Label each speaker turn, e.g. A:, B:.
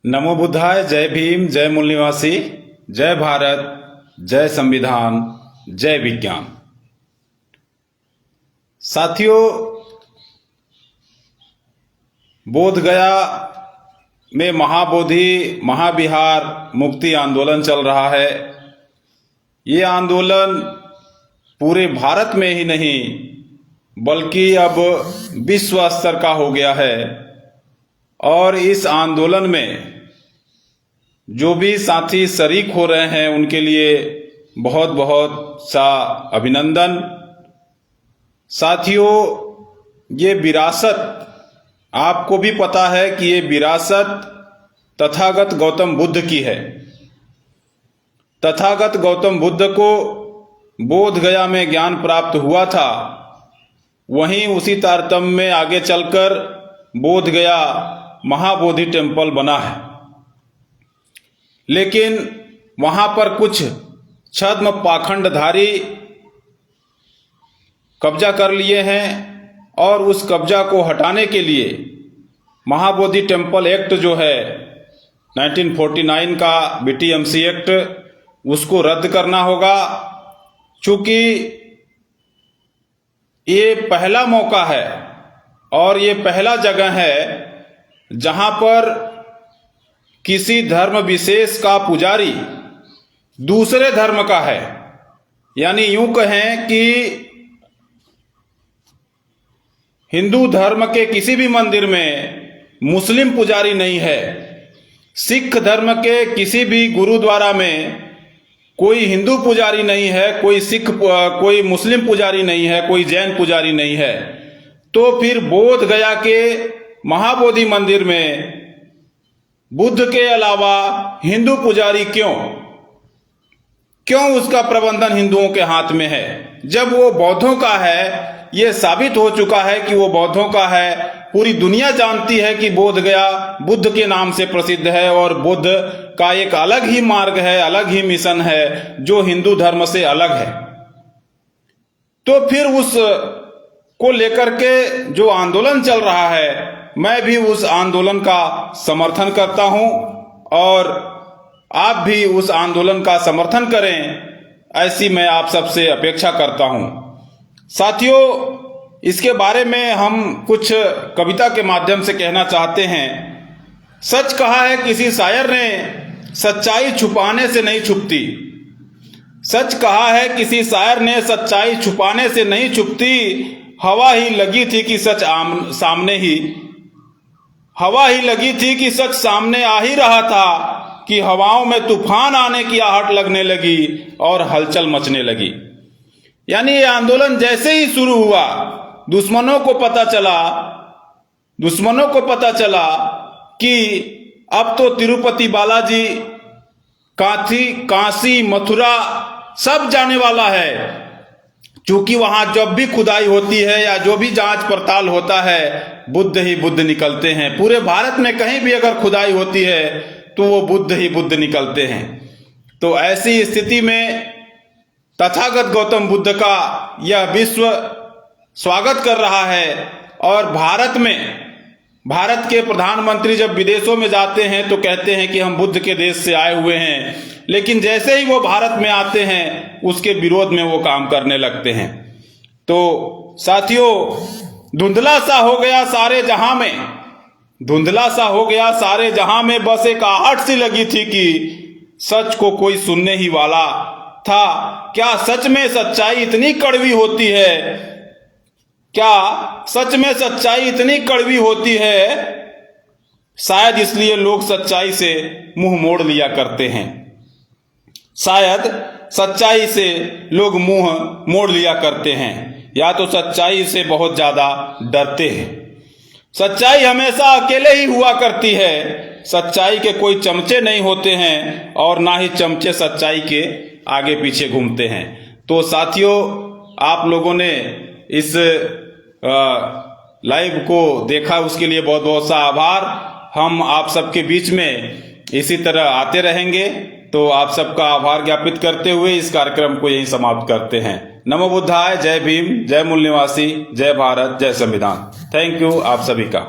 A: नमो बुद्धाय। जय भीम, जय मूल निवासी, जय भारत, जय संविधान, जय विज्ञान। साथियों, बोध गया में महाबोधि महाविहार मुक्ति आंदोलन चल रहा है। ये आंदोलन पूरे भारत में ही नहीं बल्कि अब विश्व स्तर का हो गया है। और इस आंदोलन में जो भी साथी शरीक हो रहे हैं उनके लिए बहुत बहुत सा अभिनंदन। साथियों, ये विरासत आपको भी पता है कि ये विरासत तथागत गौतम बुद्ध की है। तथागत गौतम बुद्ध को बोध गया में ज्ञान प्राप्त हुआ था, वहीं उसी तारतम्य में आगे चलकर बोध गया महाबोधि टेम्पल बना है। लेकिन वहां पर कुछ छद्म पाखंडधारी कब्जा कर लिए हैं और उस कब्जा को हटाने के लिए महाबोधि टेम्पल एक्ट जो है 1949 का BTMC एक्ट, उसको रद्द करना होगा। चूंकि ये पहला मौका है और ये पहला जगह है जहां पर किसी धर्म विशेष का पुजारी दूसरे धर्म का है। यानी यूं कहें कि हिंदू धर्म के किसी भी मंदिर में मुस्लिम पुजारी नहीं है, सिख धर्म के किसी भी गुरुद्वारा में कोई हिंदू पुजारी नहीं है, कोई मुस्लिम पुजारी नहीं है, कोई जैन पुजारी नहीं है। तो फिर बोध गया के महाबोधि मंदिर में बुद्ध के अलावा हिंदू पुजारी क्यों उसका प्रबंधन हिंदुओं के हाथ में है, जब वो बौद्धों का है। ये साबित हो चुका है कि वो बौद्धों का है। पूरी दुनिया जानती है कि बोध गया बुद्ध के नाम से प्रसिद्ध है और बुद्ध का एक अलग ही मार्ग है, अलग ही मिशन है जो हिंदू धर्म से अलग है। तो फिर उस को लेकर के जो आंदोलन चल रहा है, मैं भी उस आंदोलन का समर्थन करता हूं और आप भी उस आंदोलन का समर्थन करें, ऐसी मैं आप सबसे अपेक्षा करता हूं। साथियों, इसके बारे में हम कुछ कविता के माध्यम से कहना चाहते हैं। सच कहा है किसी शायर ने, सच्चाई छुपाने से नहीं छुपती। सच कहा है किसी शायर ने, सच्चाई छुपाने से नहीं छुपती। हवा ही लगी थी कि सच सामने ही हवा ही लगी थी कि सच सामने आ ही रहा था, कि हवाओं में तूफान आने की आहट लगने लगी और हलचल मचने लगी। यानी ये आंदोलन जैसे ही शुरू हुआ, दुश्मनों को पता चला कि अब तो तिरुपति बालाजी, काशी, मथुरा सब जाने वाला है। क्योंकि वहां जब भी खुदाई होती है या जो भी जांच पड़ताल होता है, बुद्ध ही बुद्ध निकलते हैं। पूरे भारत में कहीं भी अगर खुदाई होती है तो वो बुद्ध ही बुद्ध निकलते हैं। तो ऐसी स्थिति में तथागत गौतम बुद्ध का यह विश्व स्वागत कर रहा है। और भारत के प्रधानमंत्री जब विदेशों में जाते हैं तो कहते हैं कि हम बुद्ध के देश से आए हुए हैं, लेकिन जैसे ही वो भारत में आते हैं उसके विरोध में वो काम करने लगते हैं। तो साथियों, धुंधला सा हो गया सारे जहां में बस एक आहट सी लगी थी कि सच को कोई सुनने ही वाला था। क्या सच में सच्चाई इतनी कड़वी होती है? क्या सच में सच्चाई इतनी कड़वी होती है? शायद इसलिए लोग सच्चाई से मुंह मोड़ लिया करते हैं। शायद सच्चाई से लोग मुंह मोड़ लिया करते हैं, या तो सच्चाई से बहुत ज्यादा डरते हैं। सच्चाई हमेशा अकेले ही हुआ करती है। सच्चाई के कोई चमचे नहीं होते हैं और ना ही चमचे सच्चाई के आगे पीछे घूमते हैं। तो साथियों, आप लोगों ने इस लाइव को देखा, उसके लिए बहुत बहुत सा आभार। हम आप सबके बीच में इसी तरह आते रहेंगे। तो आप सबका आभार ज्ञापित करते हुए इस कार्यक्रम को यहीं समाप्त करते हैं। नमो बुद्धाय। जय भीम, जय मूल निवासी, जय भारत, जय संविधान। थैंक यू आप सभी का।